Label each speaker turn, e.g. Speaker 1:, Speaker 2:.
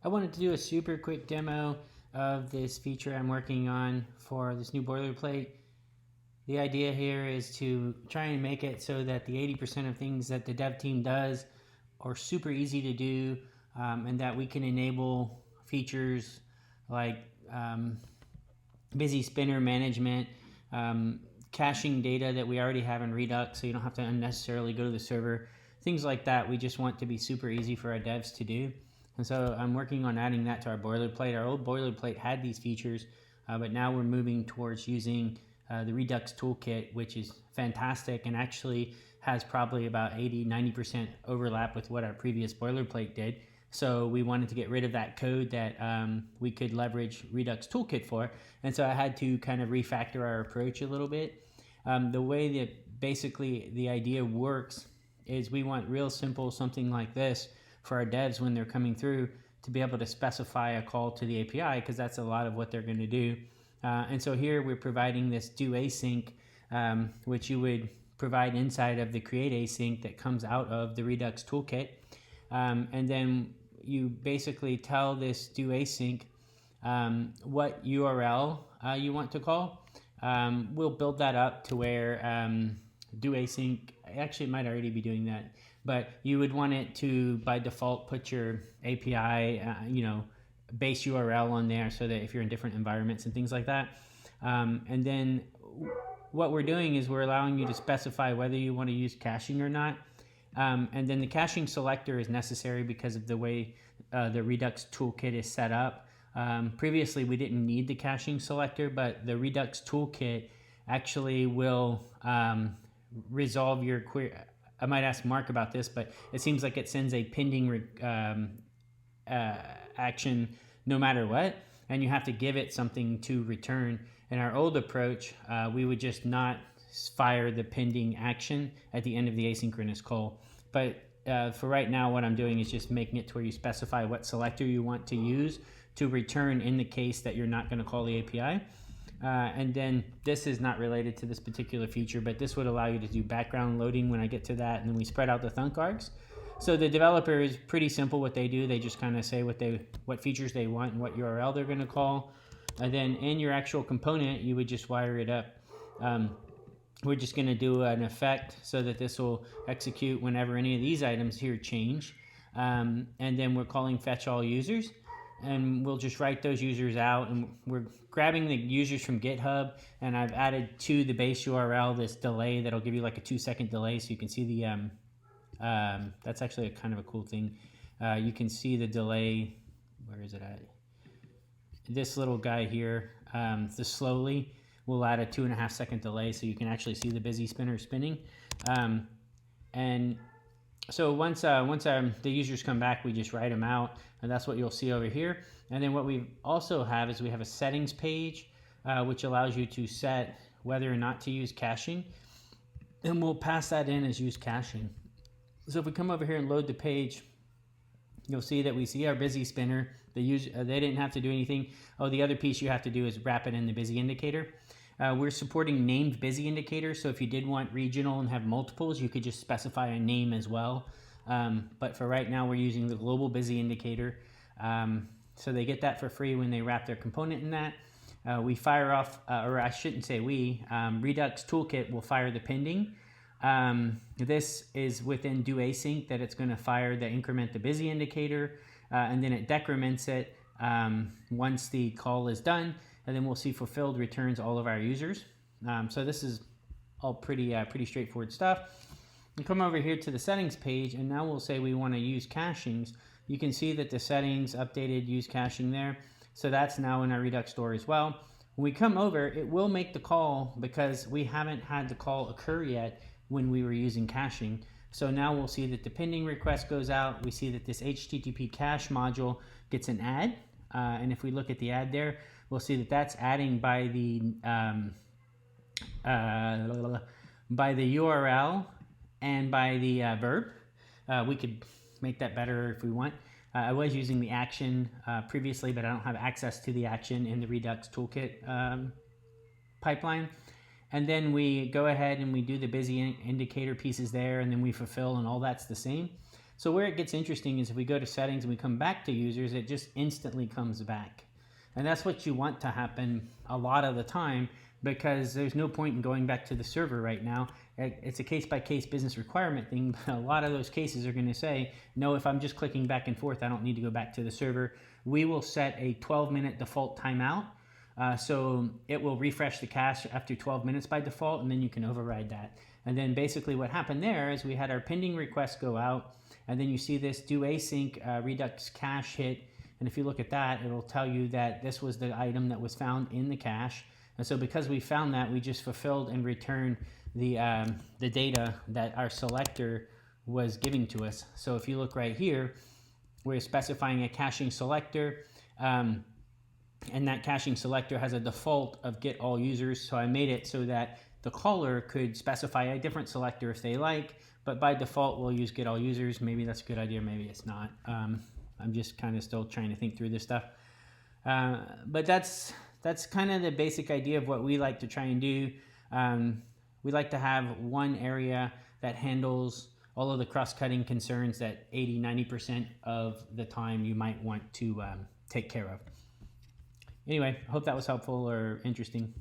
Speaker 1: I wanted to do a super quick demo of this feature I'm working on for this new boilerplate. The idea here is to try and make it so that the 80% of things that the dev team does are super easy to do, and that we can enable features like busy spinner management, caching data that we already have in Redux so you don't have to unnecessarily go to the server, things like that. We just want to be super easy for our devs to do. And so I'm working on adding that to our boilerplate. Our old boilerplate had these features, but now we're moving towards using the Redux toolkit, which is fantastic and actually has probably about 80-90% overlap with what our previous boilerplate did. So we wanted to get rid of that code that we could leverage Redux toolkit for. And so I had to kind of refactor our approach a little bit. The way that basically the idea works is we want real simple something like this for our devs when they're coming through to be able to specify a call to the API, because that's a lot of what they're going to do. And so here we're providing this do async, which you would provide inside of the create async that comes out of the Redux toolkit. And then you basically tell this do async what URL you want to call. We'll build that up to where do async, actually it might already be doing that, but you would want it to by default put your API base URL on there so that if you're in different environments and things like that. And then what we're doing is we're allowing you to specify whether you want to use caching or not. And then the caching selector is necessary because of the way the Redux toolkit is set up. Previously, we didn't need the caching selector, but the Redux toolkit actually will resolve your query. I might ask Mark about this, but it seems like it sends a pending action no matter what, and you have to give it something to return. In our old approach, we would just not fire the pending action at the end of the asynchronous call. But for right now, what I'm doing is just making it to where you specify what selector you want to use to return in the case that you're not going to call the API. And then this is not related to this particular feature, but this would allow you to do background loading when I get to that, and then we spread out the thunk args. So the developer is pretty simple what they do. They just kind of say what features they want and what URL they're going to call. And then in your actual component, you would just wire it up. We're just going to do an effect so that this will execute whenever any of these items here change. And then we're calling fetch all users. And we'll just write those users out, and we're grabbing the users from GitHub, and I've added to the base URL this delay that'll give you like a 2-second delay so you can see the that's actually a kind of a cool thing. You can see the delay. Where is it at? This little guy here, the slowly, will add a 2.5-second delay so you can actually see the busy spinner spinning. And so once the users come back, we just write them out, and that's what you'll see over here. And then what we also have is we have a settings page, which allows you to set whether or not to use caching, and we'll pass that in as use caching. So if we come over here and load the page, you'll see that we see our busy spinner. They didn't have to do anything. Oh, the other piece you have to do is wrap it in the busy indicator. We're supporting named busy indicators, so if you did want regional and have multiples, you could just specify a name as well. But for right now, we're using the global busy indicator. So they get that for free when they wrap their component in that. We fire off, or I shouldn't say we, Redux toolkit will fire the pending. This is within do async that it's going to fire the increment the busy indicator, and then it decrements it once the call is done, and then we'll see fulfilled returns all of our users. So this is all pretty straightforward stuff. And come over here to the settings page, and now we'll say we want to use cachings. You can see that the settings updated use caching there. So that's now in our Redux store as well. When we come over, it will make the call because we haven't had the call occur yet when we were using caching. So now we'll see that the pending request goes out. We see that this HTTP cache module gets an add. And if we look at the add there, we'll see that that's adding by the URL and by the verb. We could make that better if we want. I was using the action previously, but I don't have access to the action in the Redux toolkit pipeline. And then we go ahead and we do the busy indicator pieces there, and then we fulfill, and all that's the same. So where it gets interesting is if we go to settings and we come back to users, it just instantly comes back. And that's what you want to happen a lot of the time, because there's no point in going back to the server right now. It's a case-by-case business requirement thing, but a lot of those cases are going to say, no, if I'm just clicking back and forth, I don't need to go back to the server. We will set a 12-minute default timeout. So it will refresh the cache after 12 minutes by default, and then you can override that. And then basically what happened there is we had our pending request go out, and then you see this do async redux cache hit. And if you look at that, it'll tell you that this was the item that was found in the cache. And so because we found that, we just fulfilled and returned the data that our selector was giving to us. So if you look right here, we're specifying a caching selector. And that caching selector has a default of get all users. So I made it so that the caller could specify a different selector if they like, but by default we'll use get all users. Maybe that's a good idea, maybe it's not. I'm just kind of still trying to think through this stuff. But that's kind of the basic idea of what we like to try and do. We like to have one area that handles all of the cross-cutting concerns that 80-90% of the time you might want to take care of. Anyway, I hope that was helpful or interesting.